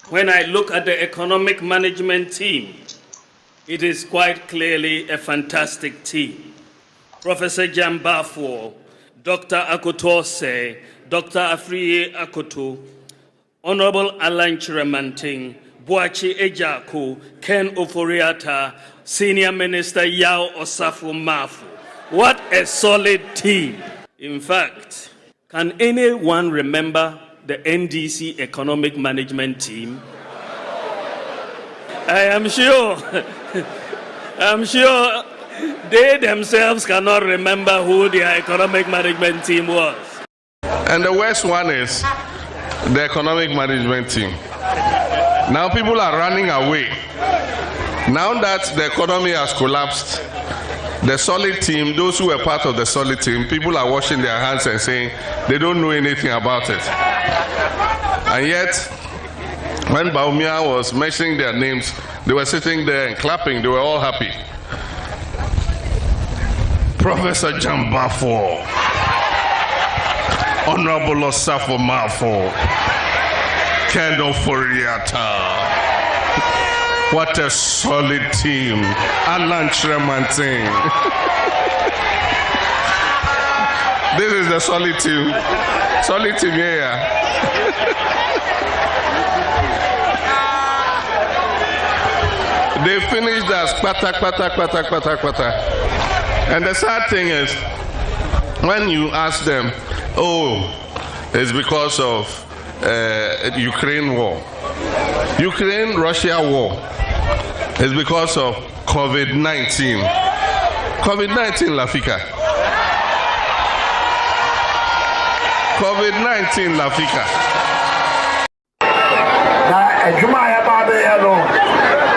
When I look at the economic management team, it is quite clearly a fantastic team. Professor Gyamfi, Dr. Akoto, Dr. Afriyie Akoto, Honorable Alan Kyeremanteng, Boakye Agyarko, Ken ofori Atta, Senior Minister Yaw Osafo Mafu. What a solid team. In fact, can anyone remember the NDC economic management team? I am sure they themselves cannot remember who their economic management team was. And the worst one is the economic management team. Now people are running away. Now that the economy has collapsed, the solid team, those who were part of the solid team, people are washing their hands and saying they don't know anything about it. And yet, when Bawumia was mentioning their names, they were sitting there and clapping. They were all happy. Professor Gyamfi, Honorable Osafo Mafu, Ken ofori Atta. What a solid team. Alan Kyeremanteng. This is the solid team. Solid team here. They finished us. Kwata. And the sad thing is, when you ask them, oh, it's because of Ukraine war. Ukraine-Russia war is because of COVID-19. COVID-19 Lafika. COVID-19 Lafika. Na ejuma ya ba be ya no.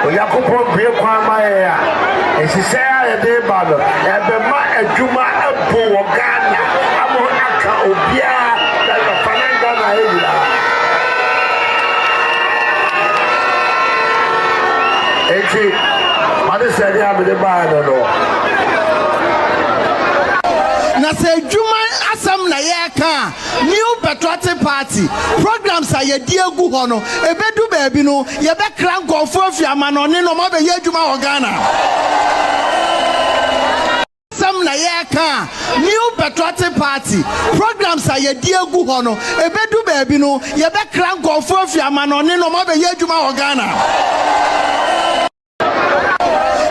Oyakopo bie kwa ma ya. Esise ya de ba no. E be ma ejuma ebo wo Ghana. Amo aka obia da fananga na eya. Eki, what is the name of the band? Na se juma asam na yeka new patriotic party programs are ye diegu ho no ebedu baabi no ye be kran nkofo afiama no ne no ma be ye juma wo Ghana asam na yeka new patriotic party programs are ye diegu ho no ebedu baabi no ye be kran nkofo afiama no ne no ma be ye juma wo Ghana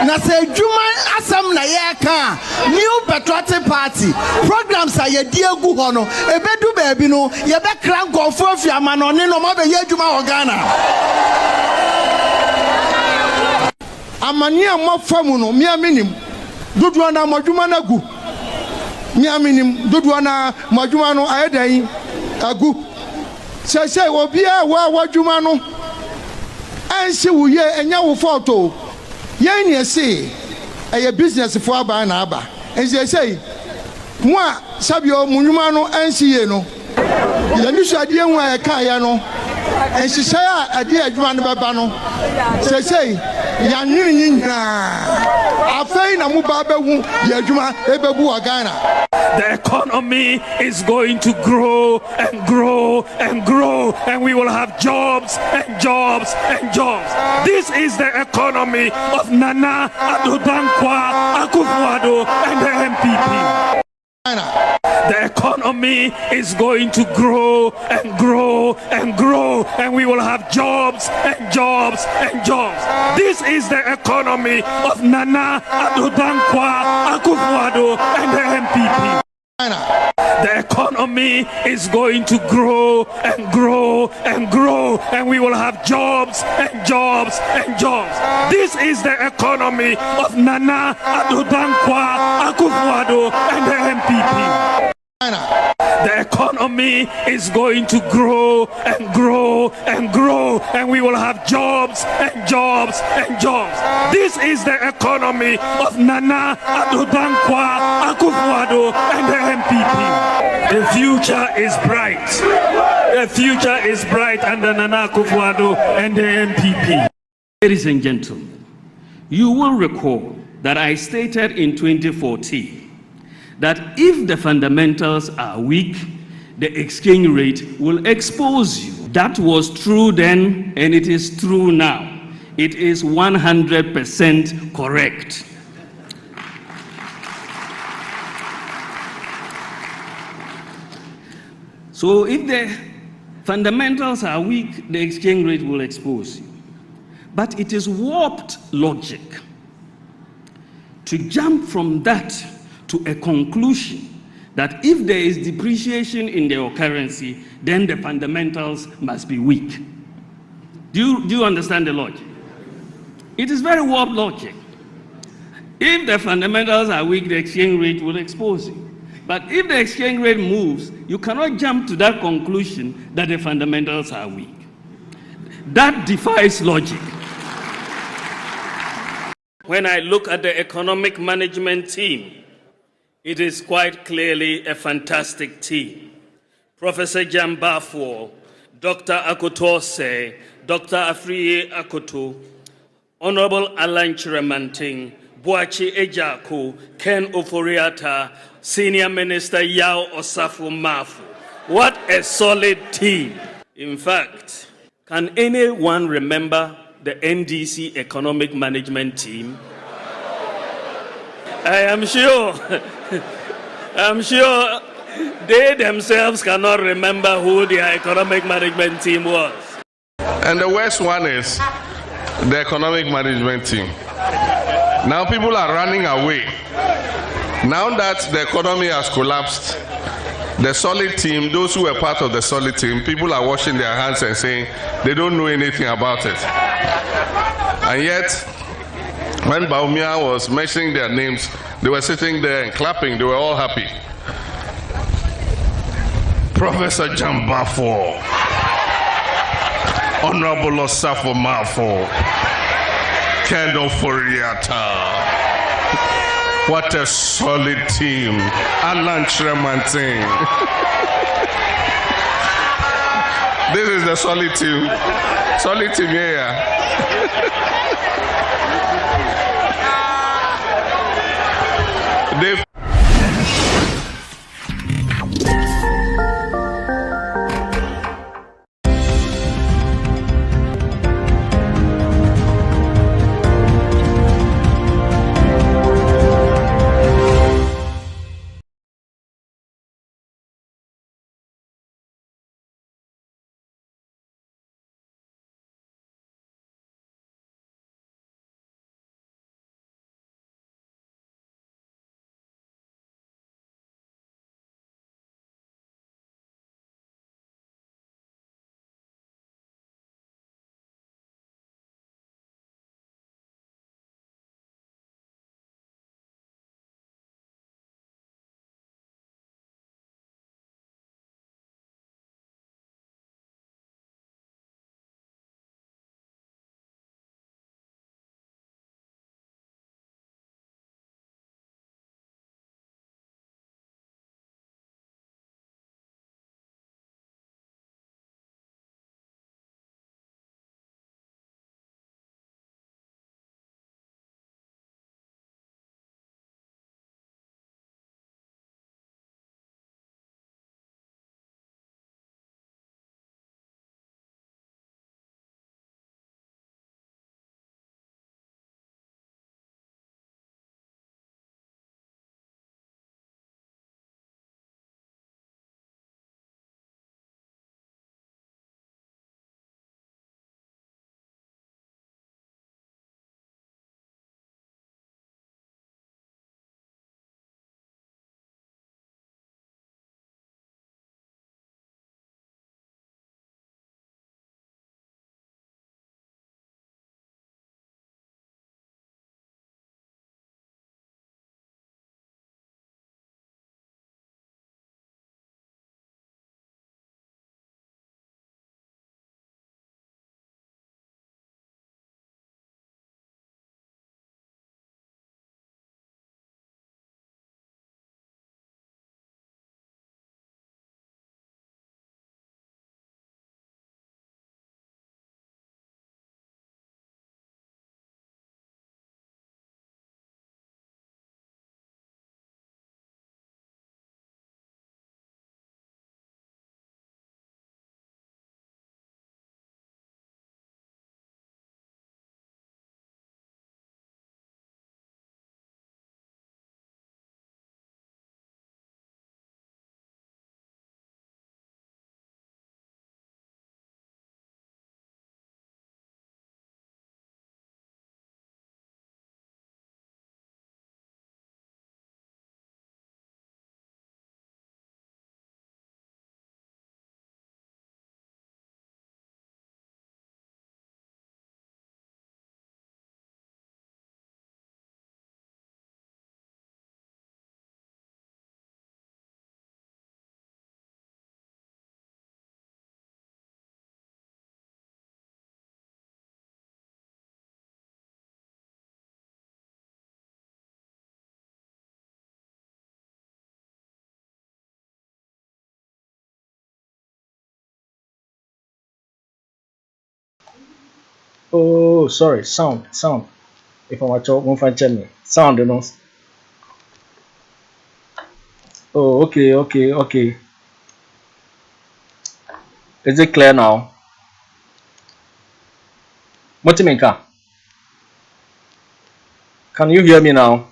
na se juma asam na yeka new patriotic party programs are ye diegu ho no ebedu baabi no ye be kran nkofo afiama no ne no ma be ye juma wo Ghana amani amofamu no miaminim dodo na modwuma na gu miaminim dodo na modwuma no ayedan agu sese obi a wa dwuma no anse wuye enya wo photo yen ye say a business for aba na aba ense say mo a sabio munwuma no anse ye no ya ni suade enwu a ka ya no ense say a ade adwuma no baba no say ya nwini nyina afei na mo ba behu ya adwuma ebebu wa Ghana. The economy is going to grow and grow and grow, and we will have jobs and jobs and jobs. This is the economy of Nana Addo Dankwa, Akufo-Addo, and the MPP. The economy is going to grow and grow and grow, and we will have jobs and jobs and jobs. This is the economy of Nana Addo Dankwa, Akufo-Addo, and the MPP. The economy is going to grow and grow and grow, and we will have jobs and jobs and jobs. This is the economy of Nana Addo Dankwa, Akufo-Addo, and the MPP. The economy is going to grow and grow and grow, and we will have jobs and jobs and jobs. This is the economy of Nana Addo Dankwa, Akufo-Addo, and the MPP. The future is bright. The future is bright under Nana Akufo-Addo and the MPP. Ladies and gentlemen, you will recall that I stated in 2014 that if the fundamentals are weak, the exchange rate will expose you. That was true then, and it is true now. It is 100% correct. So if the fundamentals are weak, the exchange rate will expose you. But it is warped logic to jump from that to a conclusion that if there is depreciation in the currency, then the fundamentals must be weak. Do you understand the logic? It is very warped logic. If the fundamentals are weak, the exchange rate will expose you. But if the exchange rate moves, you cannot jump to that conclusion that the fundamentals are weak. That defies logic. When I look at the economic management team, it is quite clearly a fantastic team. Professor Gyamfi, Dr. Akoto, Dr. Afriyie Akoto, Honorable Alan Kyeremanteng, Boakye Agyarko, Ken ofori Atta, Senior Minister Yaw Osafo-Maafo. What a solid team. In fact, can anyone remember the NDC economic management team? I'm sure they themselves cannot remember who their economic management team was. And the worst one is the economic management team. Now people are running away. Now that the economy has collapsed, the solid team, those who were part of the solid team, people are washing their hands and saying they don't know anything about it. And yet, when Bawumia was mentioning their names, they were sitting there and clapping. They were all happy. Professor Gyamfi, Honorable Osafo-Maafo, Ken ofori Atta. What a solid team. Alan Kyeremanteng. This is the solid team. Solid team here. They've Oh, sorry, sound. If I'm at all, won't find me. Sound, you know. Oh, okay. Is it clear now? Motimenka, can you hear me now?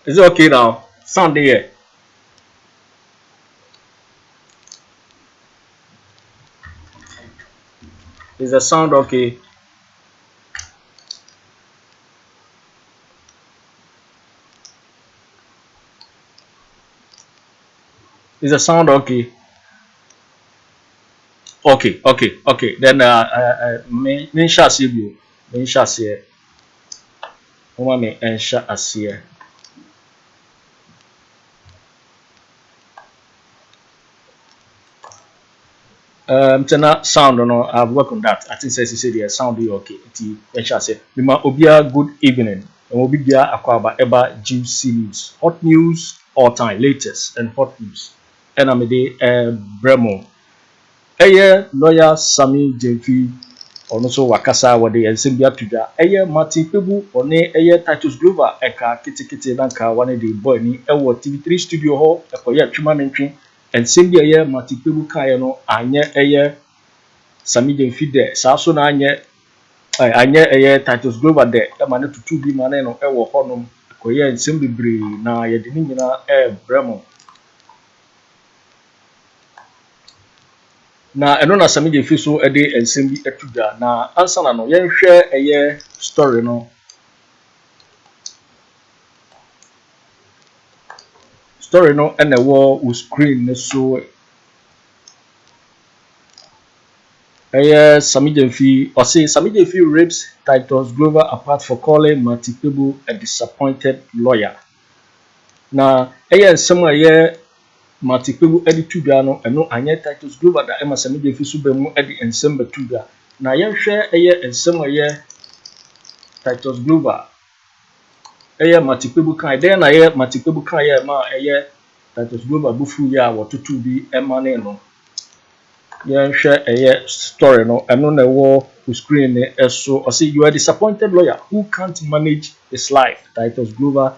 Is it okay now? Sound here. Is the sound okay? Is the sound okay? Okay. Then me shall see you. Me shall see. Me and shall see. Tena sound no. I've worked on that. I think says the sound is okay. It shall say. Bima obia good evening. Obia akwaba eba juicy news, hot news all time, latest and hot news. And I'm Bremo. Lawyer Sammy Gyamfi also wakasa wade ensembia tuja. Martin Kpebu one Titus-Glover eka kitikiti nanka one the boy ni ewo TV3 studio ho ekoye atwuma mentwe ensembia Martin Kpebu kan no anye Sammy Gyamfi de sa so na anye Titus-Glover de e ma ne tutu bi ma ne no ewo honom ekoye ensem bebre na ye de ni nyina Bremo. Na eno na Sammy Gyamfi so ede ensem bi atuga na ansa na no yenhwe story no ene wo screen ne so Sammy Gyamfi or say Sammy Gyamfi rips Titus-Glover apart for calling Martin Kpebu a disappointed lawyer. Na ensem Martin Kpebu edi tuga no eno anye Titus-Glover da ema Sammy Gyamfi so be mu edi ensem betuga na yenhwe ensem Titus-Glover Martin Kpebu kan den na Martin Kpebu kan ma Titus-Glover bufu ya wotutu bi ema ne no yenhwe story no eno na wo screen ne eso or say you are disappointed lawyer who can't manage his life. Titus-Glover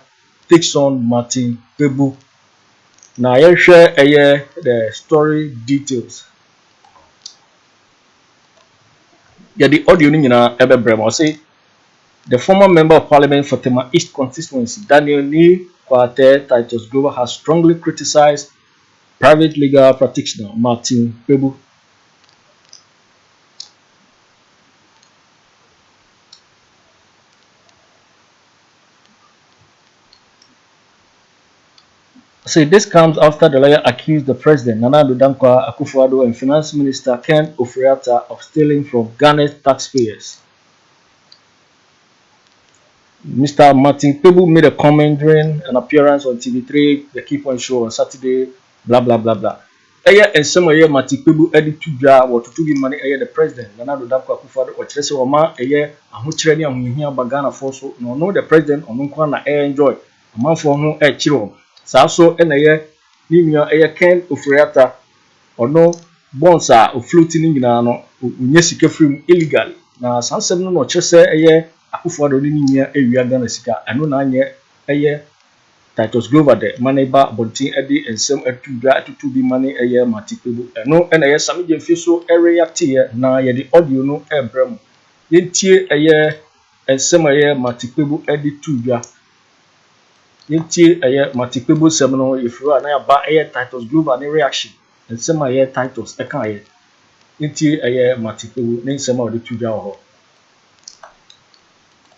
takes on Martin Kpebu. Now I share the story details. The audio ni na ebe bremo say the former member of parliament for Tema East constituency Daniel Ni Kwate Titus-Glover has strongly criticized private legal practitioner Martin Kpebu. So this comes after the lawyer accused the president, Nana Danko Akufo-Addo, and finance minister Ken Ofori of stealing from Ghana's taxpayers. Mr. Martin Kpebu made a comment during an appearance on TV3, the Key Point show on Saturday, blah. And some Martin Kpebu edit to jar or to give money the president, Nana Danko Akufo-Addo, or Chese Oma, Ahutreni and Bagana Foso, no, the president, or Nunkwana enjoy, a man for no chiro. So nimia Ken Ofori or no bonsa or floating in no unyesika film illegally. Na sansem no chese Akufo-Addo nimia area Ghana sika eno na anye Titus-Glover de maneba bontin edi ensem atuga atutu bi mane Martin Kpebu eno ena Sammy Gyamfi so react here na ye the audio no brem yentie ensem Martin Kpebu edi tuga yentie Martin Kpebu sem no ifru na ba Titus-Glover ne reaction ensem Titus eka yentie Martin Kpebu ne ensem odi tuga ho.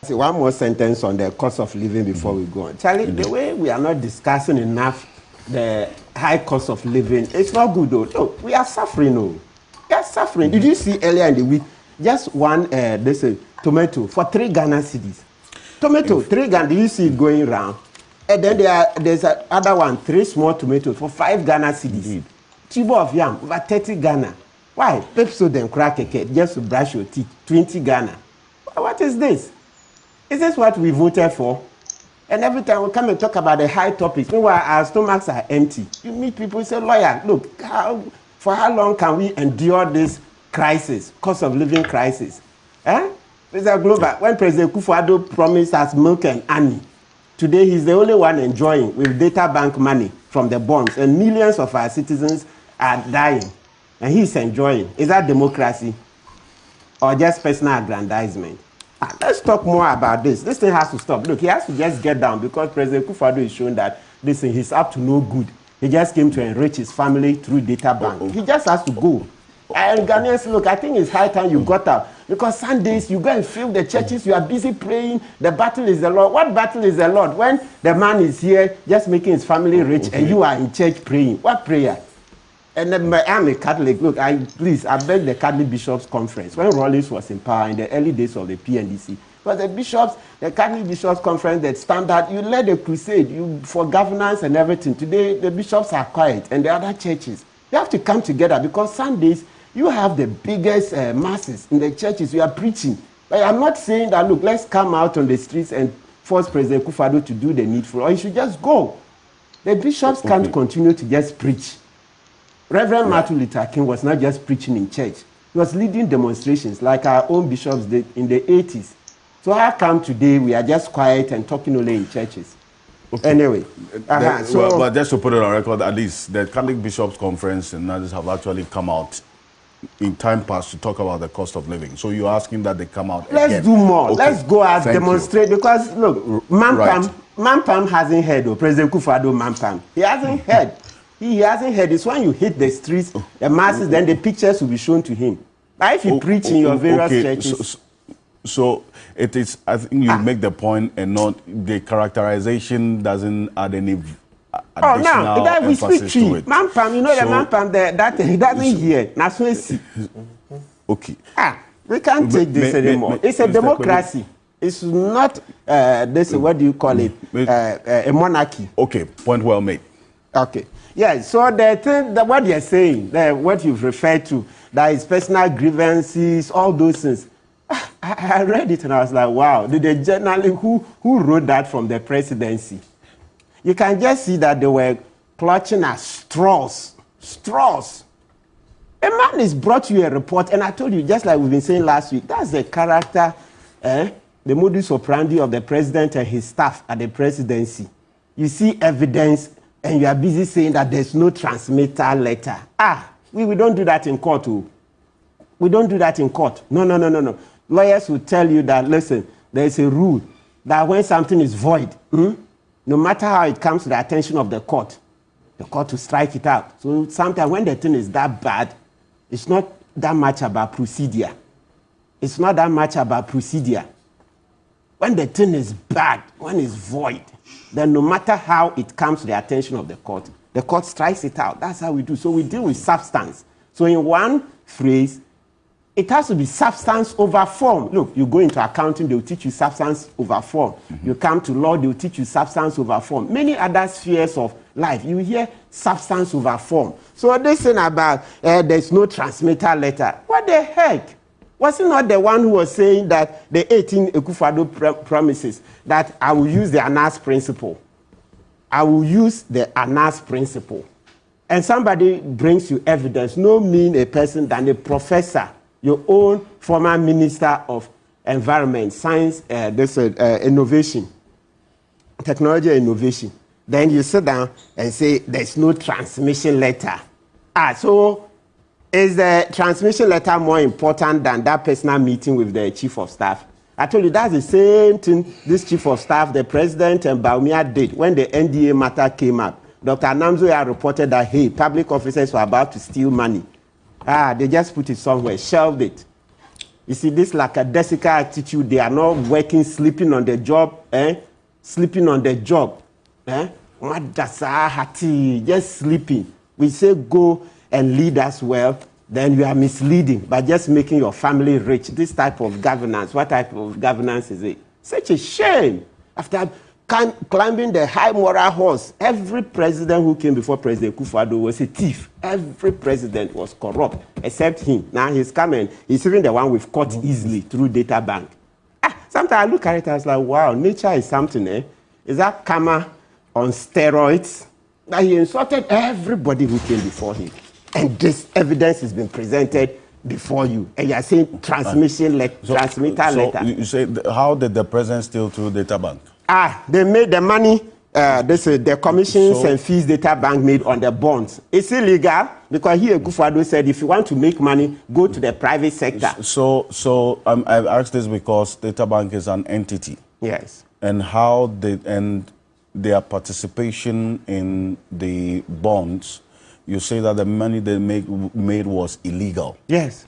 One more sentence on the cost of living before we go on. Charlie, the way we are not discussing enough the high cost of living, it's not good though. No, we are suffering. No, we are suffering. Did you see earlier in the week just one there's a tomato for 3 Ghana cedis? Tomato 3 Ghana. Do you see it going around? And then there's another one 3 small tomatoes for 5 Ghana cedis. Chibo of yam over 30 Ghana. Why? Pepso then crack a cake just to brush your teeth 20 Ghana. What is this? Is this what we voted for? And every time we come and talk about the high topics, meanwhile our stomachs are empty. You meet people who say, lawyer, look, for how long can we endure this crisis, cost of living crisis? Titus-Glover, when President Akufo-Addo promised us milk and honey, today he's the only one enjoying with data bank money from the bonds, and millions of our citizens are dying, and he's enjoying. Is that democracy or just personal aggrandizement? Let's talk more about this. This thing has to stop. Look, he has to just get down because President Akufo-Addo is showing that listen, he's up to no good. He just came to enrich his family through data bank. He just has to go. And Ghanaians, look, I think it's high time you got out. Because Sundays, you go and fill the churches, you are busy praying, the battle is the Lord. What battle is the Lord? When the man is here just making his family rich and you are in church praying. What prayer? And then I'm a Catholic. Look, I beg the Catholic Bishops' Conference. When Rawlings was in power in the early days of the PNDC, but the Catholic Bishops' Conference, that standard, you led a crusade for governance and everything. Today, the bishops are quiet and the other churches. You have to come together because Sundays, you have the biggest masses in the churches. You are preaching. But I'm not saying that, look, let's come out on the streets and force President Akufo-Addo to do the needful, or he should just go. The bishops can't continue to just preach. Reverend Martin Luther King was not just preaching in church. He was leading demonstrations like our own bishops did in the 80s. So how come today we are just quiet and talking only in churches? Okay. Anyway. But just to put it on record, at least the Catholic Bishops' Conference and others have actually come out in time past to talk about the cost of living. So you're asking that they come out Let's again. do more. Okay. Let's go out, Thank demonstrate. You. Because, look, Mampam hasn't heard, or President Akufo-Addo Mampam. He hasn't heard. He hasn't heard. It's when you hit the streets, the masses, then the pictures will be shown to him. But if you preach in your various churches... So it is, I think you make the point and not the characterization doesn't add any additional emphasis to it. Mampam, you know, so, the Mampam, that he doesn't hear. That's what it's... Okay. We can't take this anymore. It's a democracy. It's not, what do you call it, a monarchy. Okay, point well made. Okay. Yeah, so the thing, what you're saying, what you've referred to, that is personal grievances, all those things. I read it and I was like, wow, the journalist who wrote that from the presidency? You can just see that they were clutching at straws. Straws. A man is brought you a report, and I told you, just like we've been saying last week, that's the character, the modus operandi of the president and his staff at the presidency. You see evidence, and you are busy saying that there's no transmitter letter. We don't do that in court. We don't do that in court. No. Lawyers will tell you that, listen, there's a rule that when something is void, no matter how it comes to the attention of the court will strike it out. So sometimes when the thing is that bad, it's not that much about procedure. It's not that much about procedure. When the thing is bad, when it's void, then no matter how it comes to the attention of the court strikes it out. That's how we do. So we deal with substance. So in one phrase, it has to be substance over form. Look, you go into accounting, they'll teach you substance over form. You come to law, they'll teach you substance over form. Many other spheres of life, you hear substance over form. So this thing about there's no transmitter letter, what the heck? Was he not the one who was saying that the 18 Akufo-Addo promises that I will use the Anas principle? I will use the Anas principle. And somebody brings you evidence, no mean a person than a professor, your own former Minister of Environment, Science, Innovation, Technology and Innovation. Then you sit down and say, there's no transmission letter. So is the transmission letter more important than that personal meeting with the Chief of Staff? I told you that's the same thing this Chief of Staff, the President and Bawumia did when the NDA matter came up. Dr. Anamzoya reported that, hey, public officers were about to steal money. They just put it somewhere, shelved it. You see, this lackadaisical attitude, they are not working, sleeping on the job, Sleeping on the job, just sleeping. We say go and lead us well, then you are misleading by just making your family rich. This type of governance, what type of governance is it? Such a shame. After climbing the high moral horse, every president who came before President Akufo-Addo was a thief. Every president was corrupt, except him. Now he's coming. He's even the one we've caught easily through data bank. sometimes I look at it as like, wow, nature is something, eh? Is that karma on steroids? That he insulted everybody who came before him. And this evidence has been presented before you. And you are saying transmitter letter. You say, how did the president steal through data bank? They made the money, the commissions and fees data bank made on the bonds. It's illegal because here Akufo-Addo said if you want to make money, go to the private sector. So I've asked this because data bank is an entity. Yes. And how their participation in the bonds, you say that the money they made was illegal. Yes.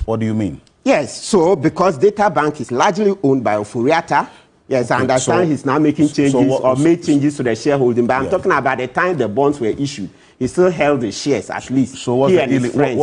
What do you mean? Yes, so because data bank is largely owned by ofori Atta, yes, I understand he's now making changes made changes to the shareholding, but I'm talking about the time the bonds were issued. He still held the shares at least. So what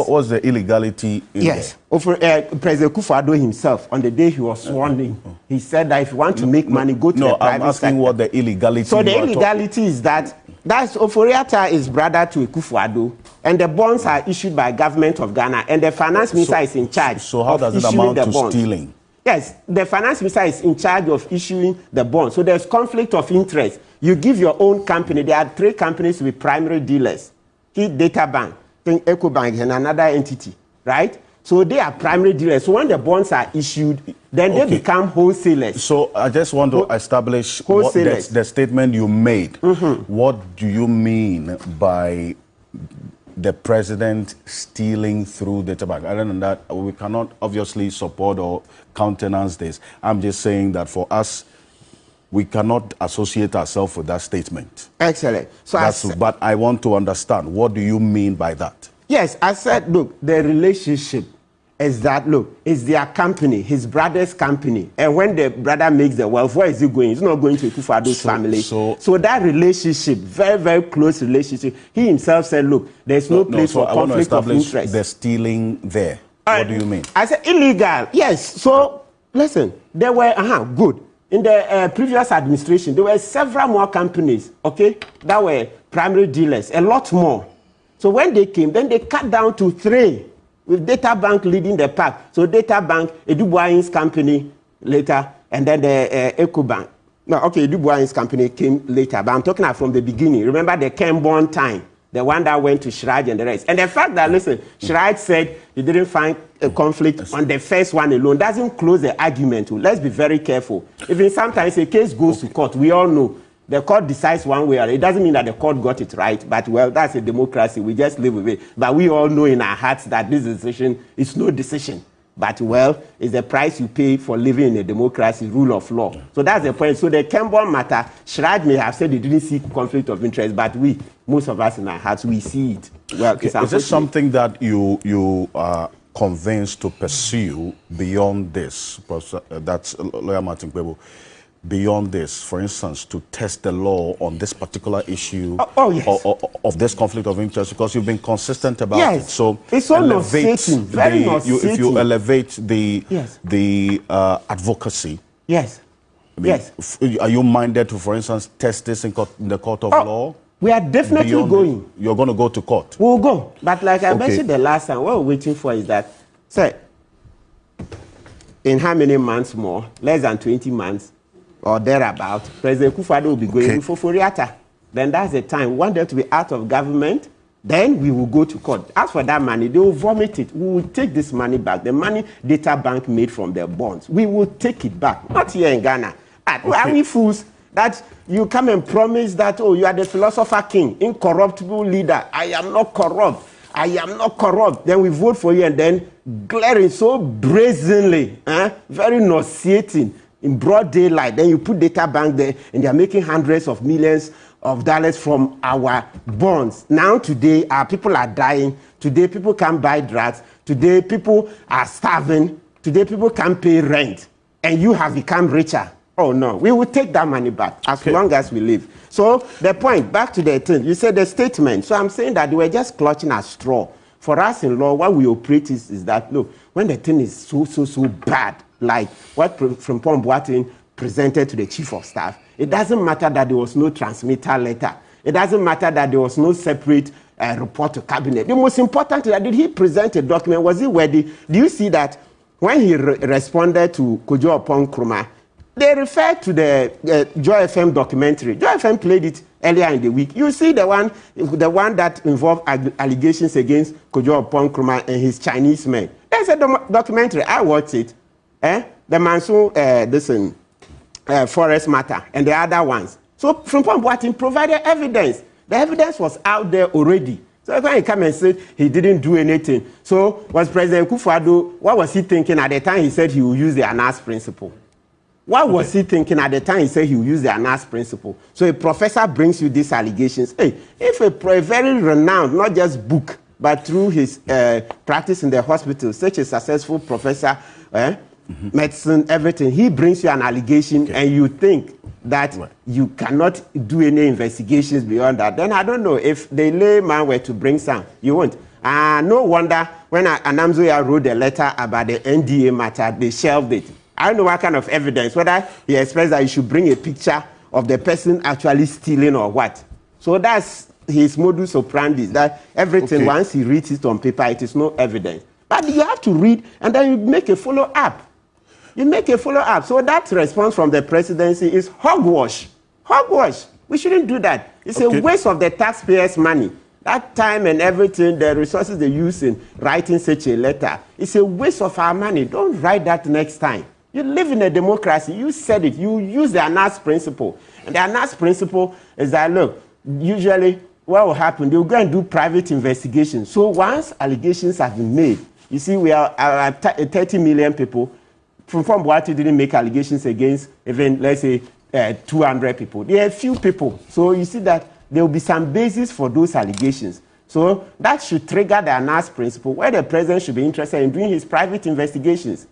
was the illegality in yes, President Akufo-Addo himself, on the day he was sworn in, he said that if you want to make money, go to the private sector. I'm asking what the illegality is. So the illegality is that's ofori Atta is brother to Akufo-Addo, and the bonds are issued by government of Ghana, and the finance minister is in charge. So how does it amount to stealing? Yes, the finance minister is in charge of issuing the bonds. So there's conflict of interest. You give your own company. There are 3 companies with primary dealers. Data Bank, EcoBank, and another entity, right? So they are primary dealers. So when the bonds are issued, then they become wholesalers. So I just want to establish what the statement you made. What do you mean by the president stealing through data bank? Other than that, we cannot obviously support or countenance this. I'm just saying that for us, we cannot associate ourselves with that statement. Excellent. So but I want to understand, what do you mean by that? Yes, I said, look, the relationship is that, look, it's their company, his brother's company. And when the brother makes the wealth, where is he going? He's not going to Akufo-Addo's family. So that relationship, very, very close relationship, he himself said, look, there's no place for conflict of interest. The stealing there. What do you mean? I said illegal. Yes. So, listen, there were, good. In the previous administration, there were several more companies, okay, that were primary dealers, a lot more. So when they came, then they cut down to 3, with Data Bank leading the pack. So Data Bank, Edubuain's company later, and then the EcoBank. No, okay, Edubuain's company came later, but I'm talking about from the beginning. Remember the Kembon time, the one that went to Shraj and the rest. And the fact that, listen, Shraj said he didn't find a conflict on the first one alone doesn't close the argument. Let's be very careful. Even sometimes a case goes to court, we all know. The court decides one way or it doesn't mean that the court got it right, but well, that's a democracy. We just live with it. But we all know in our hearts that this decision is no decision. But well, it's the price you pay for living in a democracy, rule of law. So that's the point. So the Kembon matter, Shraj may have said he didn't see conflict of interest, but we, most of us in our hearts, we see it. Well, is this something that you are convinced to pursue beyond this? That's Lawyer Martin Kpebu. Beyond this, for instance, to test the law on this particular issue of this conflict of interest, because you've been consistent about it. So it's so nauseating, very nauseating. If you elevate the advocacy, are you minded to, for instance, test this in the court of law? We are definitely going. You're going to go to court? We'll go. But like I mentioned the last time, what we're waiting for is that, say, in how many months more, less than 20 months, or thereabout, President Akufo-Addo will be going for ofori Atta. Then that's the time. We want them to be out of government, then we will go to court. As for that money, they will vomit it. We will take this money back. The money Data Bank made from their bonds, we will take it back. Not here in Ghana. Are we fools that you come and promise that, oh, you are the philosopher king, incorruptible leader. I am not corrupt. I am not corrupt. Then we vote for you and then glaring so brazenly, very nauseating, in broad daylight, then you put Data Bank there, and they're making hundreds of millions of dollars from our bonds. Now, today, our people are dying. Today, people can't buy drugs. Today, people are starving. Today, people can't pay rent. And you have become richer. Oh, no. We will take that money back as long as we live. So, the point, back to the thing, you said the statement. So, I'm saying that they were just clutching at straw. For us in law, what we operate is that, look, when the thing is so bad, like what Frimpong Boateng presented to the chief of staff, it doesn't matter that there was no transmitter letter. It doesn't matter that there was no separate report to cabinet. The most important is that did he present a document? Was he ready? Do you see that when he responded to Kojo Kyeremanteng, they referred to the Joy FM documentary. Joy FM played it earlier in the week. You see the one that involved allegations against Kojo Kyeremanteng and his Chinese men. There's a documentary. I watched it. The Manson, Forest Matter, and the other ones. So Frimpong Boateng provided evidence. The evidence was out there already. So when he came and said he didn't do anything, so was President Akufo-Addo, what was he thinking at the time he said he will use the Anas principle? What was he thinking at the time he said he will use the Anas principle? So a professor brings you these allegations. Hey, if a very renowned, not just book, but through his practice in the hospital, such a successful professor, medicine, everything, he brings you an allegation and you think that you cannot do any investigations beyond that, then I don't know if the layman were to bring some, you won't. No wonder when Anamzoya wrote a letter about the NDA matter, they shelved it. I don't know what kind of evidence, whether he expressed that you should bring a picture of the person actually stealing or what. So that's his modus operandi, that everything, once he reads it on paper, it is no evidence. But you have to read and then you make a follow-up. You make a follow-up. So that response from the presidency is hogwash. Hogwash. We shouldn't do that. It's a waste of the taxpayers' money. That time and everything, the resources they use in writing such a letter, it's a waste of our money. Don't write that next time. You live in a democracy. You said it. You use the Anas principle. And the Anas principle is that, look, usually what will happen, they'll go and do private investigations. So once allegations have been made, you see, we are 30 million people. Frimpong Boateng didn't make allegations against even, let's say, 200 people. There are few people. So you see that there will be some basis for those allegations. So that should trigger the Anas principle, where the president should be interested in doing his private investigations.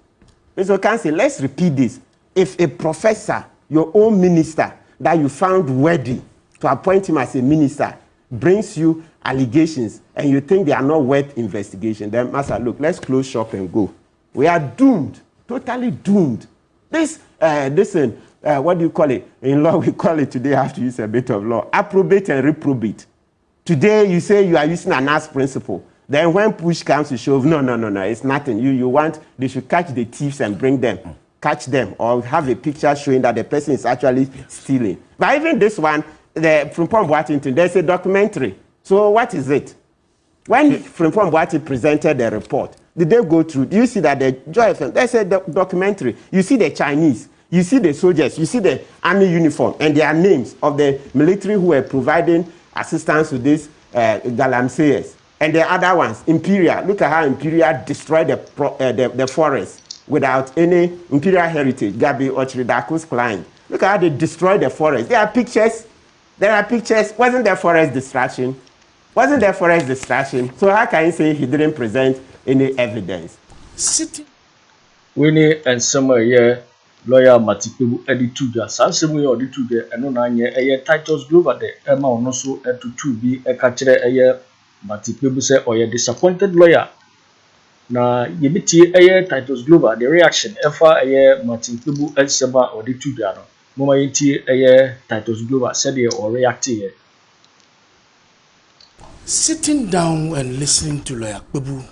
Mr. Council, let's repeat this. If a professor, your own minister, that you found worthy to appoint him as a minister, brings you allegations and you think they are not worth investigation, then, Master, look, let's close shop and go. We are doomed. Totally doomed. This, what do you call it? In law, we call it today, I have to use a bit of law. Approbate and reprobate. Today, you say you are using an Anas principle. Then when push comes to shove, no, it's nothing. You want, they should catch the thieves and bring them. Catch them or have a picture showing that the person is actually stealing. But even this one, the Frimpong Boateng, there's a documentary. So what is it? When Frimpong Boateng presented the report, did they go through? Do you see that the Joy FM, there's a documentary. You see the Chinese, you see the soldiers, you see the army uniform, and their names of the military who were providing assistance to these galamseyers. And the other ones, Imperial. Look at how Imperial destroyed the forest without any Imperial heritage. Gabby Otchere Darko's client. Look at how they destroyed the forest. There are pictures. There are pictures. Wasn't there forest destruction? Wasn't there forest destruction? So how can you say he didn't present any evidence? Sitting. Winnie and summer year lawyer Martin Kpebu edituja. Sansemu ye edituja. Eno na nye Titus-Glover de Emma onoso etutu bi ekachire Martin Kpebu say oye disappointed lawyer. Na yebiti Titus-Glover the reaction efa Martin Kpebu elseba edituja no. Mama yiti Titus-Glover said ye or react here. Sitting down and listening to Lawyer Kpebu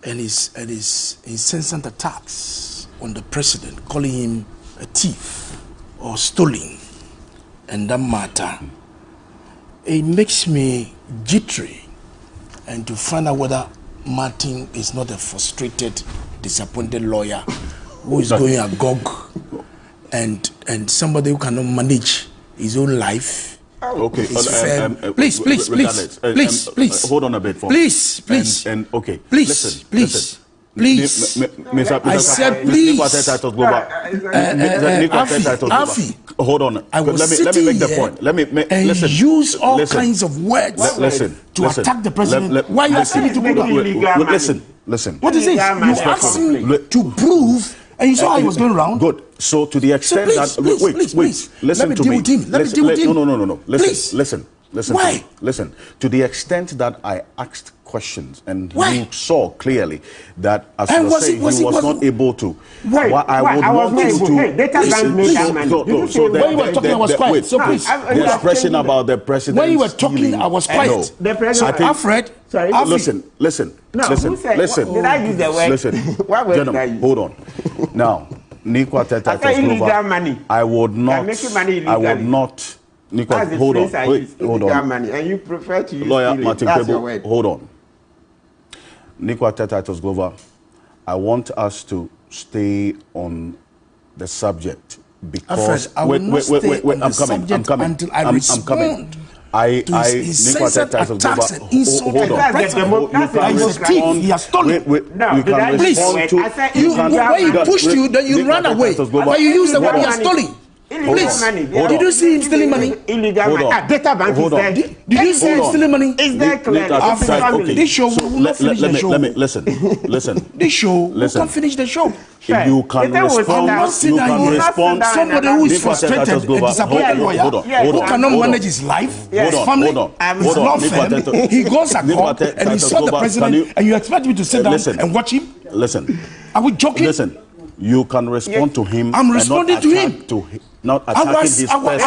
and his incessant attacks on the president, calling him a thief or stolen, and that matter, it makes me jittery, and to find out whether Martin is not a frustrated, disappointed lawyer who is going agog and somebody who cannot manage his own life. Okay, please. Hold on a bit for please. Okay, please. I said please. Afi, hold on. I was let me make the point. Let me listen. Use all kinds of words to attack the president. Why are you asking me to do that? Listen. What is it? You asked him to prove. And you saw how he was going around? Good. So to the extent please, wait. Listen to me. Let me deal with him. No. Listen. Why? Listen. To the extent that I asked questions, and you saw clearly that as you were saying, he was not able to. Why? I would want you to. Hey, data bank made that money. So when you were talking, I was quiet. So please, the expression about the president. when you were talking, I was quiet. The president. Alfred. Sorry. Listen. No, who said, listen. Did I use the word? Listen, gentlemen, hold on. Now, illegal money. I would not. Making money illegally. I would not. Hold on. Hold on. Money, and you prefer to use Lawyer Martin Kpebu, hold on. Titus-Glover, I want us to stay on the subject because Alfred, I will not stay on the subject until I respond to his incessant attacks and insults. Hold on. He's a thief. He has stolen. Please, when he pushed you, then you ran away. But you use the word he has stolen. Please, did you see him stealing money? Illegal money. Data bank is there. Did you see him stealing money? Is there clear? This show will not finish the show. Let me listen. This show will not finish the show. You can respond. Somebody who is frustrated and disappointed lawyer who cannot manage his life, his family, his law firm. He goes at court and he saw the president, and you expect me to sit down and watch him? Listen. Are we joking? Listen. You can respond to him. I'm responding to him. Not attacking his person.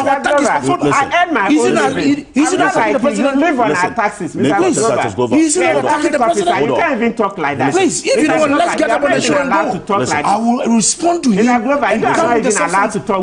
He's not attacking the president. You live on our taxes, Mr. He's not attacking the president. You can't even talk like that. Please, if you don't want, let's get up on the show and go. I will respond to him. Mr. Glover, you are not even allowed to talk.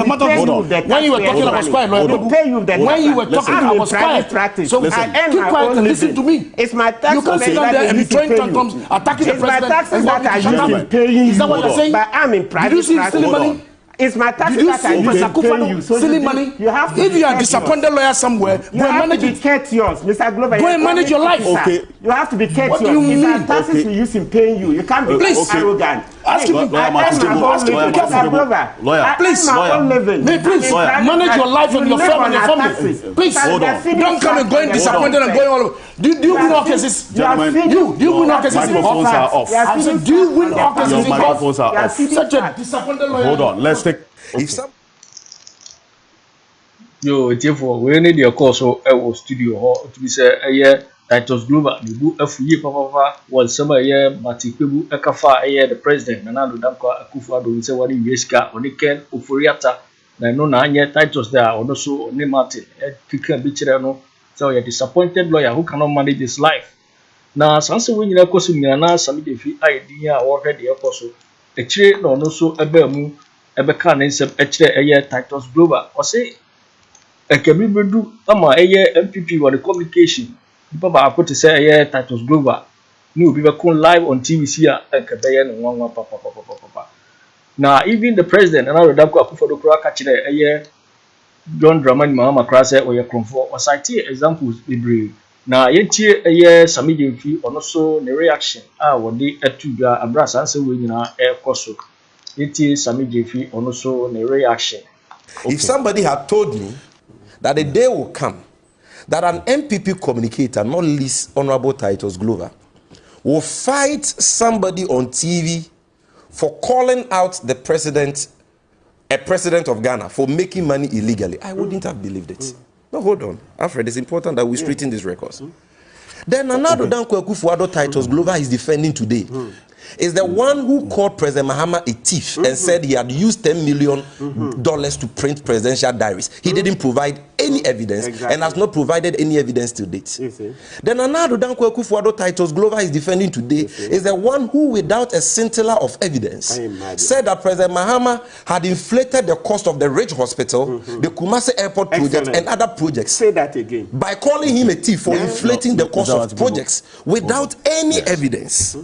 When you were talking, I was quiet. When you were talking, I was quiet. So keep quiet and listen to me. It's my tax. You can't sit down there and be throwing tantrums, attacking the president. Taxes that are used in paying. Is that what you're saying? But I'm in private. Did you see stealing money? It's my taxes that I use in paying you. So stealing money. You have to. If you are a disappointed lawyer somewhere, go and manage it. Yours, Mr. Glover. Go and manage your life. Okay. You have to be courteous. What do you mean? It's our taxes we use in paying you. You can't be arrogant. Ask him. Lawyer, please, manage your life and your family. Please, don't come and go in disappointed and going all over. Do you win all cases? Do you win all cases in court? I said, do you win all cases in court? Such a disappointed lawyer. Hold on, let's take. Yo, therefore, we need your course or studio to be said a year. Titus-Glover, the book Afriyie Papa was some year, Martin Kpebu, Akafa, the president, Nanado Dampare, Akufo-Addo, we say what in Yeska, or Ken, ofori Atta, no Nanya, Titus there, or no so, ne Martin, Kika Bichirano, so you're disappointed lawyer who cannot manage his life. Now, Sansa when you are causing Yana, Sammy Gyamfi idea or the apostle, a chair no so a bemu, a becan in some a year Titus-Glover, or say, a Kpebu, a year MPP or the communication. People are put to say, Titus-Glover. No, we were live on TV here and Kwabena and papa. Now, even the president and I would have got Akufo-Addo catch a year. John Dramani Mahama Krasa or your comfort or cite examples in brave. Now, yet a year, Sammy Gyamfi or also the reaction. What they at to a brass answer when air coso. It is Sammy Gyamfi or also the reaction. If somebody had told me that a day will come that an MPP communicator, not least Honorable Titus-Glover, will fight somebody on TV for calling out the president, a president of Ghana, for making money illegally, I wouldn't have believed it. No, hold on. Alfred, it's important that we straighten these records. Then another Akufo-Addo Titus-Glover is defending today. Is the one who called President Mahama a thief and said he had used $10 million to print presidential diaries. He didn't provide any evidence and has not provided any evidence to date. Then another Akufo-Addo Titus-Glover is defending today is the one who, without a scintilla of evidence, said that President Mahama had inflated the cost of the Ridge Hospital, the Kumasi Airport project, and other projects. Say that again. By calling him a thief for inflating the cost of projects without any evidence.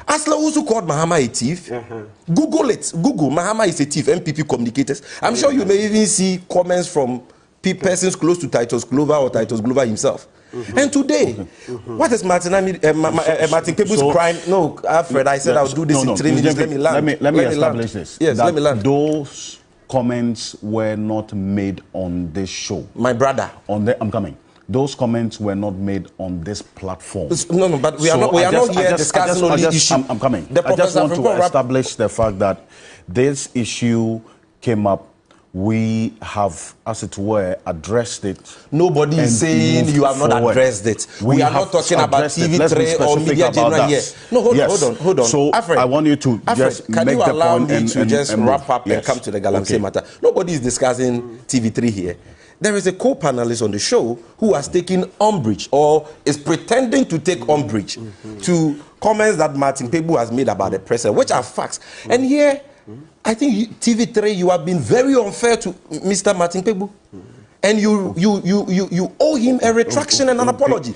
As Owusu called Mahama a thief, Google it. Google Mahama is a thief, MPP communicators. I'm sure you may even see comments from persons close to Titus-Glover or Titus-Glover himself. And today, what is Martin Kpebu's crime? No, Alfred, I said I'll do this in 3 minutes. Let me land. Let me establish this. Yes, let me land. Those comments were not made on this show. My brother. I'm coming. Those comments were not made on this platform. No, but we are not here discussing only issue. I'm coming. I just want to establish the fact that this issue came up we have, as it were, addressed it. Nobody is saying you have not addressed it. We are not talking about TV3 or media general here. No, hold on. So Alfred, I want you to just can make you the allow point me to just wrap up and come to the galamsey matter? Nobody is discussing TV3 here. There is a co-panelist on the show who has taken umbrage or is pretending to take umbrage to comments that Martin Kpebu has made about the president, which are facts. And here, I think TV3, you have been very unfair to Mr. Martin Kpebu. And you owe him a retraction and an apology.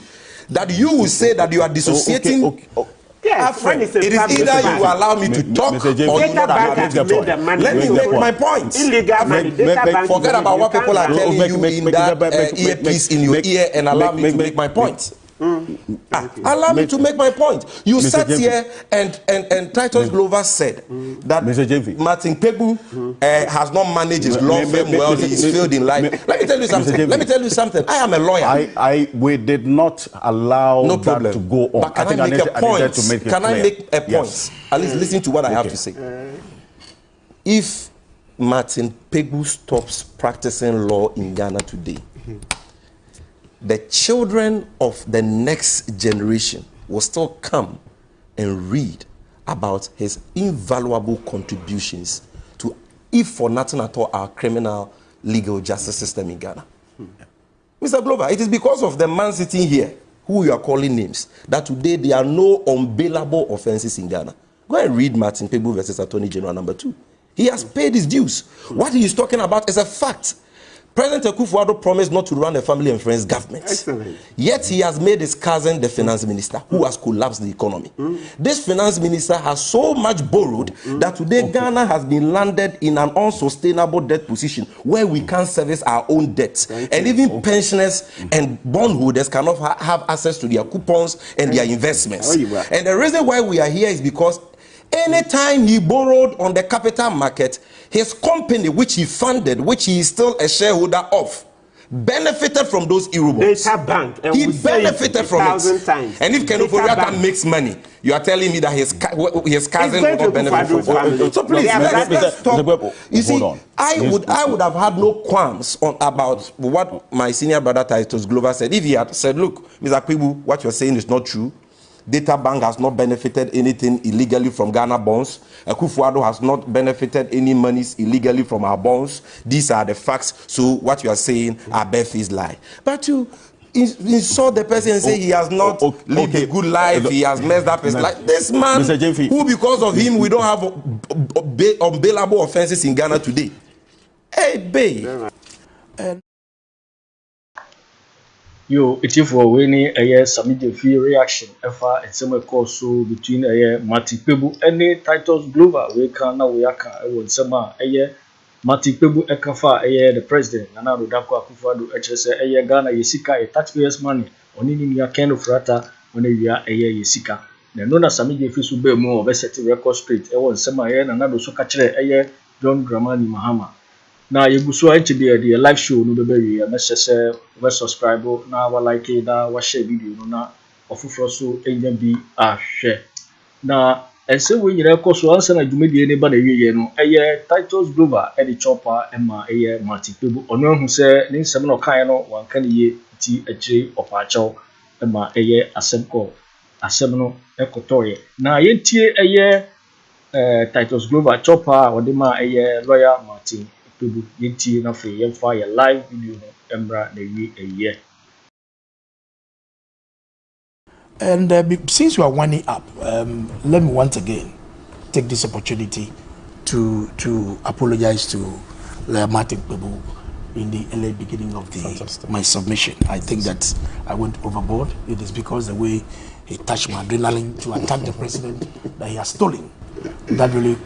That you will say that you are dissociating. Yes, it is either you allow me to talk or you not allow me to talk. Let me make my point. Forget about what people are telling you in that earpiece in your ear and allow me to make my point. Allow me to make my point. You sat here and Titus-Glover said that Martin Kpebu has not managed his law firm well. He's failed in life. Let me tell you something. I am a lawyer. We did not allow that to go on. But can I make a point? Can I make a point? Yes. At least listen to what I have to say. If Martin Kpebu stops practicing law in Ghana today, the children of the next generation will still come and read about his invaluable contributions to, if for nothing at all, our criminal legal justice system in Ghana. Mr. Glover, it is because of the man sitting here, who you are calling names, that today there are no unbailable offenses in Ghana. Go and read Martin Kpebu versus Attorney General number 2. He has paid his dues. What he is talking about is a fact. President Akufo-Addo promised not to run a family and friends government. Excellent. Yet he has made his cousin the finance minister, who has collapsed the economy. This finance minister has so much borrowed that today Ghana has been landed in an unsustainable debt position where we can't service our own debts. And even pensioners and bondholders cannot have access to their coupons and their investments. And the reason why we are here is because anytime he borrowed on the capital market, his company, which he funded, which he is still a shareholder of, benefited from those Eurobonds. Data bank. He benefited from it. Times. And if Kennedy makes money, you are telling me that his cousin will not benefit from it. So please, let's stop. You see, I would have had no qualms about what my senior brother Titus-Glover said. If he had said, look, Mr. Kpebu, what you're saying is not true. Data Bank has not benefited anything illegally from Ghana bonds. Akufo-Addo has not benefited any monies illegally from our bonds. These are the facts. So what you are saying are barefaced lie. But you insult the person and say he has not lived a good life. He has messed up his life. This man, who because of him we don't have unbailable offenses in Ghana today. Hey, babe. Yo, it's for winning a Sammy Gyamfi reaction ever and some course so between a Martin Kpebu and Titus-Glover. We can now we are some a Martin Kpebu Ekafa the president and now Darko Akufo-Addo Ghana Ghana Yesika a taxpayers money on in your kind of rata when you are a Yesika. The known as Sammy Gyamfi should be more of a set record straight. I want some and another so catch a John Dramani Mahama. Now you go so into the live show no be message we subscribe na wa like na wa share video no na ofufro so enya bi ahwe na ense we nyira koso ansa na dwumedie ne ba na wiye no Titus-Glover e di chopper ema Martin Kpebu ono hu se ne nsem no kan no wan kan ye ti Agyere opaacho ema asem no ekotoye na yentie Titus-Glover chopper odema lawyer Martin Kpebu yenti na fe yemfa ya live video no embra na wi eye. And since we are winding up, let me once again take this opportunity to apologize to Martin Kpebu in the early beginning of my submission. I think that I went overboard. It is because the way he touched my adrenaline to attack the president that he has stolen, that really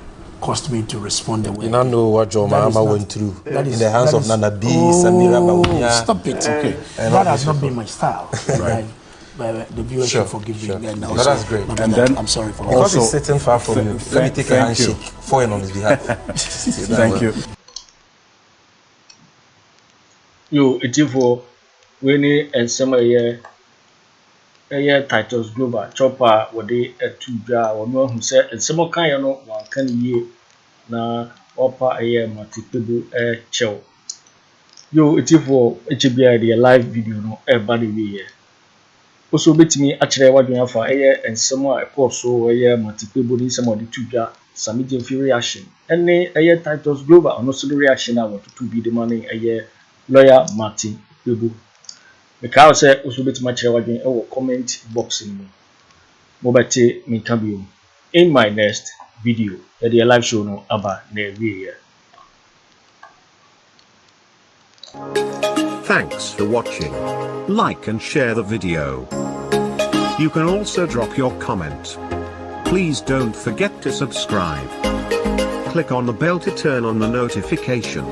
caused me to respond the way. You don't know what Joe Mahama went through in the hands of Nana B, Samira Bawumia. Stop it. Okay. That has not been my style. Right. But the viewers should forgive me. And also, that's great. And then I'm sorry for because he's sitting far from you. Let me take a handshake for him on his behalf. Thank you. Yo, it's for Winnie and some Titus-Glover chopper what they a two jar or no who said and some kind of one can ye na opa Martin Kpebu chew. Yo, it's for HBI the live video no everybody we also bet me actually what you have for and some more so Martin Kpebu in some of the two Sammy Gyamfi reaction. And a Titus-Glover and also the reaction I want to be demanding lawyer Martin Kpebu. The cow said also bet much what you comment box in Mobate me can in my next video at the live show no about the Thanks for watching. Like and share the video. You can also drop your comment. Please don't forget to subscribe. Click on the bell to turn on the notification.